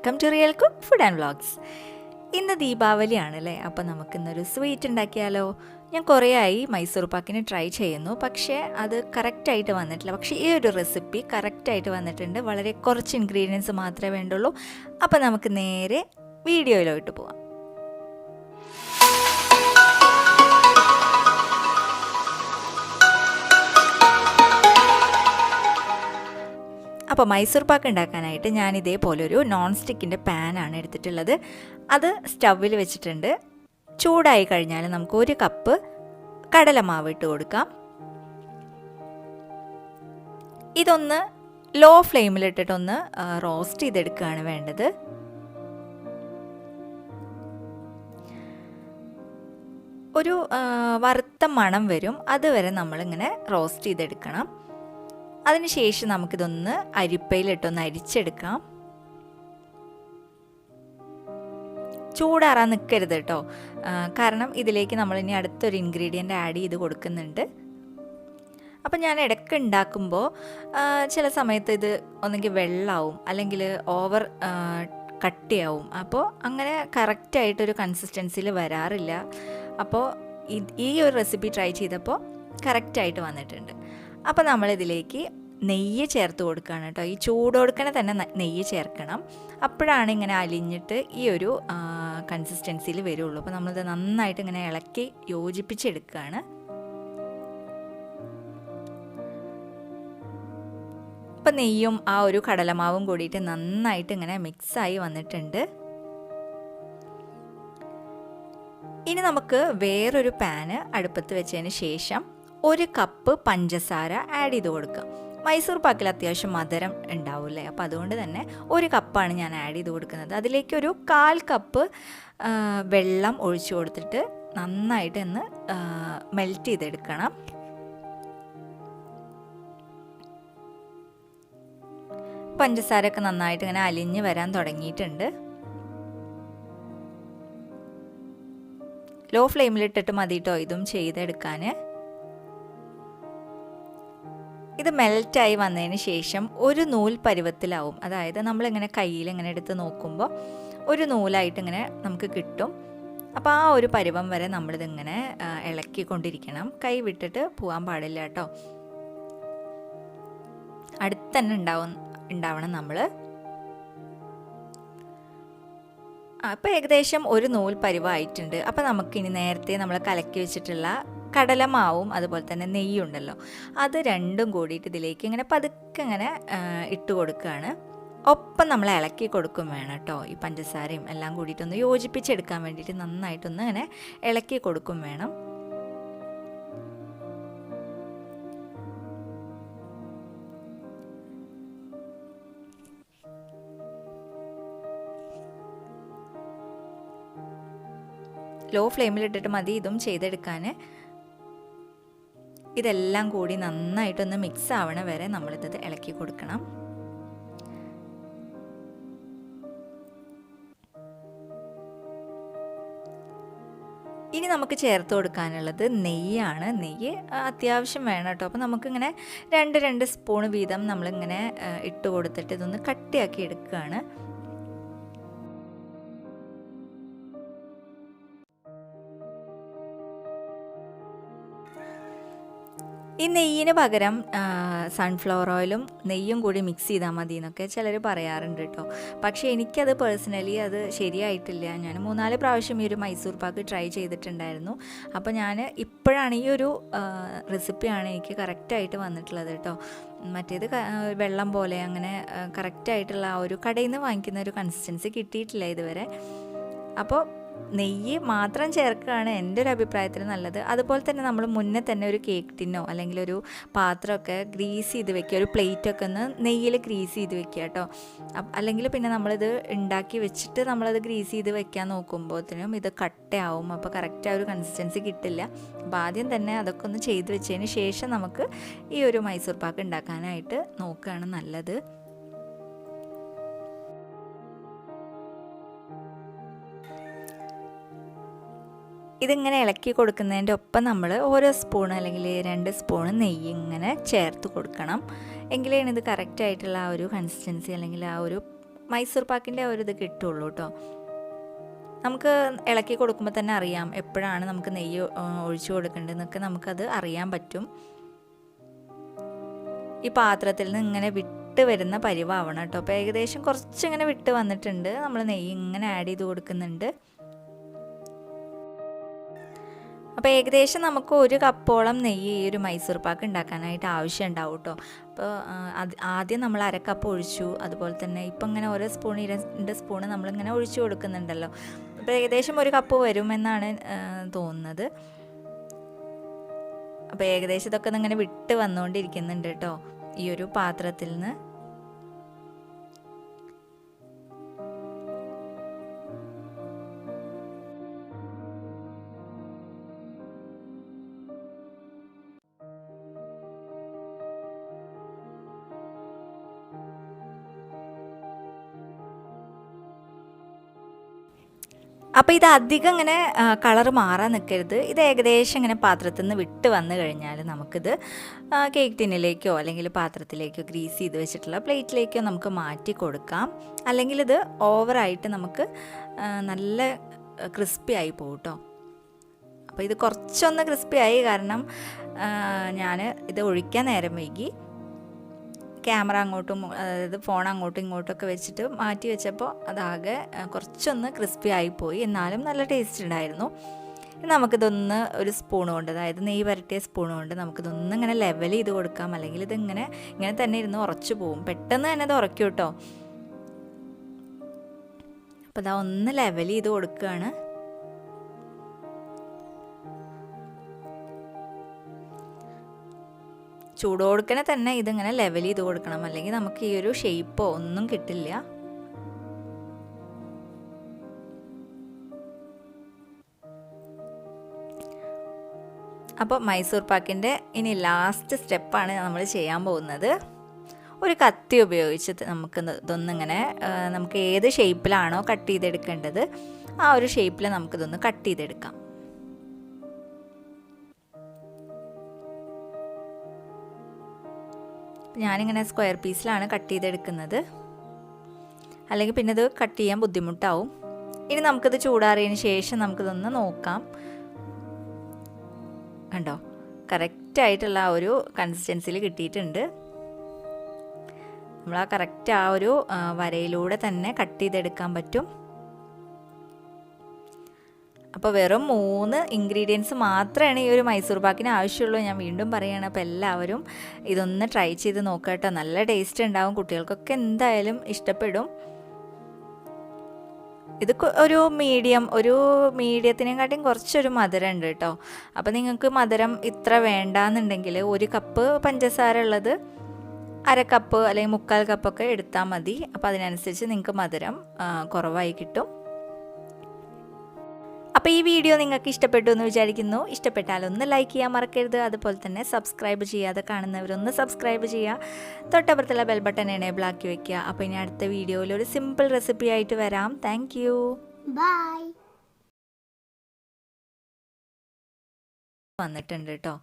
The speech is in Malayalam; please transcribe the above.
Welcome to real cook food and vlogs. ഇന്ന് ദീപാവലിയാണല്ലേ, അപ്പോൾ നമുക്കിന്നൊരു സ്വീറ്റ് ഉണ്ടാക്കിയാലോ? ഞാൻ കുറേ ആയി മൈസൂർ പാക്കിന് ട്രൈ ചെയ്യുന്നു, പക്ഷേ അത് കറക്റ്റായിട്ട് വന്നിട്ടില്ല. പക്ഷേ ഈ ഒരു റെസിപ്പി കറക്റ്റായിട്ട് വന്നിട്ടുണ്ട്. വളരെ കുറച്ച് ഇൻഗ്രീഡിയൻസ് മാത്രമേ വേണ്ടുള്ളൂ. അപ്പോൾ നമുക്ക് നേരെ വീഡിയോയിലോട്ട് പോവാം. അപ്പോൾ മൈസൂർ പാക്ക് ഉണ്ടാക്കാനായിട്ട് ഞാൻ ഇതേപോലെ ഒരു നോൺ സ്റ്റിക്കിൻ്റെ പാനാണ് എടുത്തിട്ടുള്ളത്. അത് സ്റ്റൗവിൽ വെച്ചിട്ടുണ്ട്. ചൂടായി കഴിഞ്ഞാൽ നമുക്ക് 1 കപ്പ് കടലമാവ് ഇട്ട് കൊടുക്കാം. ഇതൊന്ന് ലോ ഫ്ലെയിമിലിട്ടിട്ടൊന്ന് റോസ്റ്റ് ചെയ്തെടുക്കുകയാണ് വേണ്ടത്. ഒരു വറുത്ത മണം വരും, അതുവരെ നമ്മളിങ്ങനെ റോസ്റ്റ് ചെയ്തെടുക്കണം. അതിനുശേഷം നമുക്കിതൊന്ന് അരിപ്പയിലിട്ടൊന്ന് അരിച്ചെടുക്കാം. ചൂടാറാൻ നിൽക്കരുത് കേട്ടോ, കാരണം ഇതിലേക്ക് നമ്മളിനി അടുത്തൊരു ഇൻഗ്രീഡിയൻ്റ് ആഡ് ചെയ്ത് കൊടുക്കുന്നുണ്ട്. അപ്പം ഞാൻ ഇടയ്ക്ക് ഉണ്ടാക്കുമ്പോൾ ചില സമയത്ത് ഇത് ഒന്നെങ്കിൽ വെള്ളമാവും അല്ലെങ്കിൽ ഓവർ കട്ടിയാവും. അപ്പോൾ അങ്ങനെ കറക്റ്റായിട്ടൊരു കൺസിസ്റ്റൻസിയിൽ വരാറില്ല. അപ്പോൾ ഈ ഒരു റെസിപ്പി ട്രൈ ചെയ്തപ്പോൾ കറക്റ്റായിട്ട് വന്നിട്ടുണ്ട്. അപ്പോൾ നമ്മളിതിലേക്ക് നെയ്യ് ചേർത്ത് കൊടുക്കുകയാണ് കേട്ടോ. ഈ ചൂടോടുക്കനെ തന്നെ നെയ്യ് ചേർക്കണം, അപ്പോഴാണ് ഇങ്ങനെ അലിഞ്ഞിട്ട് ഈ ഒരു കൺസിസ്റ്റൻസിയിൽ വരുള്ളൂ. അപ്പോൾ നമ്മളിത് നന്നായിട്ട് ഇങ്ങനെ ഇളക്കി യോജിപ്പിച്ചെടുക്കുകയാണ്. അപ്പം നെയ്യും ആ ഒരു കടലമാവും കൂടിയിട്ട് നന്നായിട്ട് ഇങ്ങനെ മിക്സായി വന്നിട്ടുണ്ട്. ഇനി നമുക്ക് വേറൊരു പാന് അടുപ്പത്ത് വെച്ചതിന് ശേഷം 1 കപ്പ് പഞ്ചസാര ആഡ് ചെയ്ത് കൊടുക്കാം. മൈസൂർ പാക്കിൽ അത്യാവശ്യം മധുരം ഉണ്ടാവില്ലേ, അപ്പോൾ അതുകൊണ്ട് തന്നെ 1 കപ്പാണ് ഞാൻ ആഡ് ചെയ്ത് കൊടുക്കുന്നത്. അതിലേക്കൊരു 1/4 കപ്പ് വെള്ളം ഒഴിച്ചു കൊടുത്തിട്ട് നന്നായിട്ട് ഒന്ന് മെൽറ്റ് ചെയ്തെടുക്കണം. പഞ്ചസാരയൊക്കെ നന്നായിട്ട് ഇങ്ങനെ അലിഞ്ഞ് വരാൻ തുടങ്ങിയിട്ടുണ്ട്. ലോ ഫ്ലെയിമിലിട്ടിട്ട് മതി കേട്ടോ ഇതും ചെയ്തെടുക്കാൻ. ഇത് മെൽറ്റായി വന്നതിന് ശേഷം ഒരു നൂൽ പരുവത്തിലാവും. അതായത് നമ്മളിങ്ങനെ കയ്യിൽ ഇങ്ങനെ എടുത്ത് നോക്കുമ്പോൾ ഒരു നൂലായിട്ട് ഇങ്ങനെ നമുക്ക് കിട്ടും. അപ്പോൾ ആ ഒരു പരുവം വരെ നമ്മളിതിങ്ങനെ ഇളക്കിക്കൊണ്ടിരിക്കണം. കൈ വിട്ടിട്ട് പോകാൻ പാടില്ല കേട്ടോ, അടുത്ത് തന്നെ ഉണ്ടാവണം നമ്മൾ. അപ്പോൾ ഏകദേശം ഒരു നൂൽ പരുവമായിട്ടുണ്ട്. അപ്പോൾ നമുക്കിനി നേരത്തെ നമ്മൾ കലക്കി വെച്ചിട്ടുള്ള കടലമാവും അതുപോലെ തന്നെ നെയ്യുണ്ടല്ലോ, അത് രണ്ടും കൂടിയിട്ട് ഇതിലേക്ക് ഇങ്ങനെ പതുക്കെ ഇങ്ങനെ ഇട്ട് കൊടുക്കുകയാണ്. ഒപ്പം നമ്മൾ ഇളക്കി കൊടുക്കും വേണം കേട്ടോ. ഈ പഞ്ചസാരയും എല്ലാം കൂടിയിട്ടൊന്ന് യോജിപ്പിച്ചെടുക്കാൻ വേണ്ടിയിട്ട് നന്നായിട്ടൊന്ന് ഇങ്ങനെ ഇളക്കി കൊടുക്കും വേണം. ലോ ഫ്ലെയിമിലിട്ടിട്ട് മതി ഇതും ചെയ്തെടുക്കാൻ. ഇതെല്ലാം കൂടി നന്നായിട്ടൊന്ന് മിക്സ് ആവണ വരെ നമ്മളിത് ഇളക്കി കൊടുക്കണം. ഇനി നമുക്ക് ചേർത്ത് കൊടുക്കാനുള്ളത് നെയ്യാണ്. നെയ്യ് അത്യാവശ്യം വേണം കേട്ടോ. അപ്പോൾ നമുക്കിങ്ങനെ 2 സ്പൂൺ വീതം നമ്മളിങ്ങനെ ഇട്ട് കൊടുത്തിട്ട് ഇതൊന്ന് കട്ടിയാക്കി എടുക്കുകയാണ്. ഈ നെയ്യിന് പകരം സൺഫ്ലവർ ഓയിലും നെയ്യും കൂടി മിക്സ് ചെയ്താൽ മതി എന്നൊക്കെ ചിലർ പറയാറുണ്ട് കേട്ടോ. പക്ഷേ എനിക്കത് പേഴ്സണലി അത് ശരിയായിട്ടില്ല. ഞാൻ 3-4 പ്രാവശ്യം ഈ ഒരു മൈസൂർ പാക്ക് ട്രൈ ചെയ്തിട്ടുണ്ടായിരുന്നു. അപ്പോൾ ഞാൻ ഇപ്പോഴാണ് ഈ ഒരു റെസിപ്പിയാണ് എനിക്ക് കറക്റ്റായിട്ട് വന്നിട്ടുള്ളത് കേട്ടോ. മറ്റേത് വെള്ളം പോലെ അങ്ങനെ കറക്റ്റായിട്ടുള്ള ആ ഒരു കടയിൽ നിന്ന് വാങ്ങിക്കുന്ന ഒരു കൺസിസ്റ്റൻസി കിട്ടിയിട്ടില്ല ഇതുവരെ. അപ്പോൾ നെയ്യ് മാത്രം ചേർക്കുകയാണ് എൻ്റെ ഒരു അഭിപ്രായത്തിൽ നല്ലത്. അതുപോലെ തന്നെ നമ്മൾ മുന്നേ തന്നെ ഒരു കേക്ക് ടിന്നോ അല്ലെങ്കിൽ ഒരു പാത്രമൊക്കെ ഗ്രീസ് ചെയ്ത് വെക്കുക, ഒരു പ്ലേറ്റൊക്കെ ഒന്ന് നെയ്യിൽ ഗ്രീസ് ചെയ്ത് വെക്കുക കേട്ടോ. അല്ലെങ്കിൽ പിന്നെ നമ്മളിത് ഉണ്ടാക്കി വെച്ചിട്ട് നമ്മളത് ഗ്രീസ് ചെയ്ത് വെക്കാൻ നോക്കുമ്പോഴത്തേനും ഇത് കട്ടയാവും. അപ്പോൾ കറക്റ്റ് ആ ഒരു കൺസിസ്റ്റൻസി കിട്ടില്ല. അപ്പോൾ ആദ്യം തന്നെ അതൊക്കെ ഒന്ന് ചെയ്ത് വെച്ചതിന് ശേഷം നമുക്ക് ഈ ഒരു മൈസൂർ പാക്ക് ഉണ്ടാക്കാനായിട്ട് നോക്കുകയാണ് നല്ലത്. ഇതിങ്ങനെ ഇളക്കി കൊടുക്കുന്നതിൻ്റെ ഒപ്പം നമ്മൾ ഓരോ സ്പൂൺ അല്ലെങ്കിൽ 2 സ്പൂൺ നെയ്യ് ഇങ്ങനെ ചേർത്ത് കൊടുക്കണം. എങ്കിലാണ് ഇത് കറക്റ്റായിട്ടുള്ള ആ ഒരു കൺസിസ്റ്റൻസി അല്ലെങ്കിൽ ആ ഒരു മൈസൂർ പാക്കിൻ്റെ ഒരു ഇത് കിട്ടുള്ളൂ കേട്ടോ. നമുക്ക് ഇളക്കി കൊടുക്കുമ്പോൾ തന്നെ അറിയാം എപ്പോഴാണ് നമുക്ക് നെയ്യ് ഒഴിച്ചു കൊടുക്കേണ്ടതെന്നൊക്കെ നമുക്കത് അറിയാൻ പറ്റും. ഈ പാത്രത്തിൽ നിന്ന് ഇങ്ങനെ വിട്ട് വരുന്ന പരിവാവണം കേട്ടോ. അപ്പോൾ ഏകദേശം കുറച്ചിങ്ങനെ വിട്ട് വന്നിട്ടുണ്ട്. നമ്മൾ നെയ്യ് ഇങ്ങനെ ആഡ് ചെയ്ത് കൊടുക്കുന്നുണ്ട്. അപ്പോൾ ഏകദേശം നമുക്ക് 1 കപ്പോളം നെയ്യ് ഈ ഒരു മൈസൂർ പാക്ക് ഉണ്ടാക്കാനായിട്ട് ആവശ്യം ഉണ്ടാവും കേട്ടോ. അപ്പോൾ ആദ്യം നമ്മൾ 1/2 കപ്പ് ഒഴിച്ചു. അതുപോലെ തന്നെ ഇപ്പം ഇങ്ങനെ ഓരോ സ്പൂൺ 2 സ്പൂണ് നമ്മളിങ്ങനെ ഒഴിച്ചു കൊടുക്കുന്നുണ്ടല്ലോ. അപ്പോൾ ഏകദേശം 1 കപ്പ് വരുമെന്നാണ് തോന്നുന്നത്. അപ്പോൾ ഏകദേശം ഇതൊക്കെ ഇങ്ങനെ വിട്ട് വന്നുകൊണ്ടിരിക്കുന്നുണ്ട് കേട്ടോ ഈ ഒരു പാത്രത്തിൽ നിന്ന്. അപ്പോൾ ഇത് അധികം ഇങ്ങനെ കളർ മാറാൻ നിൽക്കരുത്. ഇത് ഏകദേശം ഇങ്ങനെ പാത്രത്തിൽ നിന്ന് വിട്ട് വന്നു കഴിഞ്ഞാൽ നമുക്കിത് കേക്ക് ടിന്നിലേക്കോ അല്ലെങ്കിൽ പാത്രത്തിലേക്കോ ഗ്രീസ് ചെയ്ത് വെച്ചിട്ടുള്ള പ്ലേറ്റിലേക്കോ നമുക്ക് മാറ്റി കൊടുക്കാം. അല്ലെങ്കിൽ ഇത് ഓവറായിട്ട് നമുക്ക് നല്ല ക്രിസ്പി ആയി പോകും കേട്ടോ. അപ്പോൾ ഇത് കുറച്ചൊന്ന് ക്രിസ്പി ആയി, കാരണം ഞാൻ ഇത് ഒഴിക്കാൻ നേരം വൈകി. ക്യാമറ അങ്ങോട്ടും അതായത് ഫോൺ അങ്ങോട്ടും ഇങ്ങോട്ടുമൊക്കെ വെച്ചിട്ട് മാറ്റി വെച്ചപ്പോൾ അതാകെ കുറച്ചൊന്ന് ക്രിസ്പി ആയിപ്പോയി. എന്നാലും നല്ല ടേസ്റ്റ് ഉണ്ടായിരുന്നു. നമുക്കിതൊന്ന് ഒരു സ്പൂൺ കൊണ്ട്, അതായത് നെയ്യ് വരട്ടിയ സ്പൂൺ കൊണ്ട് നമുക്കിതൊന്ന് ഇങ്ങനെ ലെവൽ ചെയ്ത് കൊടുക്കാം. അല്ലെങ്കിൽ ഇതിങ്ങനെ തന്നെ ഇരുന്ന് ഉറച്ചു പോവും. പെട്ടെന്ന് തന്നെ ഇത് ഉറയ്ക്കും കേട്ടോ. അപ്പോൾ ഇതാ ഒന്ന് ലെവൽ ചെയ്ത് കൊടുക്കുകയാണ്. ചൂടോടുക്കനെ തന്നെ ഇതിങ്ങനെ ലെവൽ ചെയ്ത് കൊടുക്കണം, അല്ലെങ്കിൽ നമുക്ക് ഈ ഒരു ഷേപ്പോ ഒന്നും കിട്ടില്ല. അപ്പോൾ മൈസൂർ പാക്കിൻ്റെ ഇനി ലാസ്റ്റ് സ്റ്റെപ്പാണ് നമ്മൾ ചെയ്യാൻ പോകുന്നത്. ഒരു കത്തി ഉപയോഗിച്ച് നമുക്ക് ഇതൊന്നിങ്ങനെ നമുക്ക് ഏത് ഷേപ്പിലാണോ കട്ട് ചെയ്തെടുക്കേണ്ടത് ആ ഒരു ഷേപ്പിൽ നമുക്കിതൊന്ന് കട്ട് ചെയ്തെടുക്കാം. ഞാനിങ്ങനെ സ്ക്വയർ പീസിലാണ് കട്ട് ചെയ്തെടുക്കുന്നത്, അല്ലെങ്കിൽ പിന്നെ ഇത് കട്ട് ചെയ്യാൻ ബുദ്ധിമുട്ടാവും. ഇനി നമുക്കിത് ചൂടാറിയതിന് ശേഷം നമുക്കിതൊന്ന് നോക്കാം. കണ്ടോ, കറക്റ്റായിട്ടുള്ള ആ ഒരു കൺസിസ്റ്റൻസിയിൽ കിട്ടിയിട്ടുണ്ട്. നമ്മൾ ആ കറക്റ്റ് ആ ഒരു വരയിലൂടെ തന്നെ കട്ട് ചെയ്തെടുക്കാൻ പറ്റും. അപ്പോൾ വെറും 3 ഇൻഗ്രീഡിയൻസ് മാത്രമാണ് ഈ ഒരു മൈസൂർ പാക്കിന് ആവശ്യമുള്ളൂ. ഞാൻ വീണ്ടും പറയുകയാണ്. അപ്പോൾ എല്ലാവരും ഇതൊന്ന് ട്രൈ ചെയ്ത് നോക്കുക കേട്ടോ. നല്ല ടേസ്റ്റ് ഉണ്ടാവും, കുട്ടികൾക്കൊക്കെ എന്തായാലും ഇഷ്ടപ്പെടും. ഇത് ഒരു മീഡിയത്തിനെക്കാട്ടിയും കുറച്ചൊരു മധുരം ഉണ്ട് കേട്ടോ. അപ്പോൾ നിങ്ങൾക്ക് മധുരം ഇത്ര വേണ്ടാന്നുണ്ടെങ്കിൽ 1 കപ്പ് പഞ്ചസാര ഉള്ളത് 1/2 കപ്പ് അല്ലെങ്കിൽ 3/4 കപ്പൊക്കെ എടുത്താൽ മതി. അപ്പോൾ അതിനനുസരിച്ച് നിങ്ങൾക്ക് മധുരം കുറവായി കിട്ടും. അപ്പോൾ ഈ വീഡിയോ നിങ്ങൾക്ക് ഇഷ്ടപ്പെട്ടു എന്ന് വിചാരിക്കുന്നു. ഇഷ്ടപ്പെട്ടാൽ ഒന്ന് ലൈക്ക് ചെയ്യാൻ മറക്കരുത്. അതുപോലെ തന്നെ സബ്സ്ക്രൈബ് ചെയ്യാതെ കാണുന്നവരൊന്ന് സബ്സ്ക്രൈബ് ചെയ്യുക. തൊട്ടപ്പുറത്തുള്ള ബെൽ ബട്ടൺ എനേബിൾ ആക്കി വെക്കുക. അപ്പോൾ ഇനി അടുത്ത വീഡിയോയിൽ ഒരു സിമ്പിൾ റെസിപ്പി ആയിട്ട് വരാം. Thank you, bye. വന്നിട്ടുണ്ട് കേട്ടോ.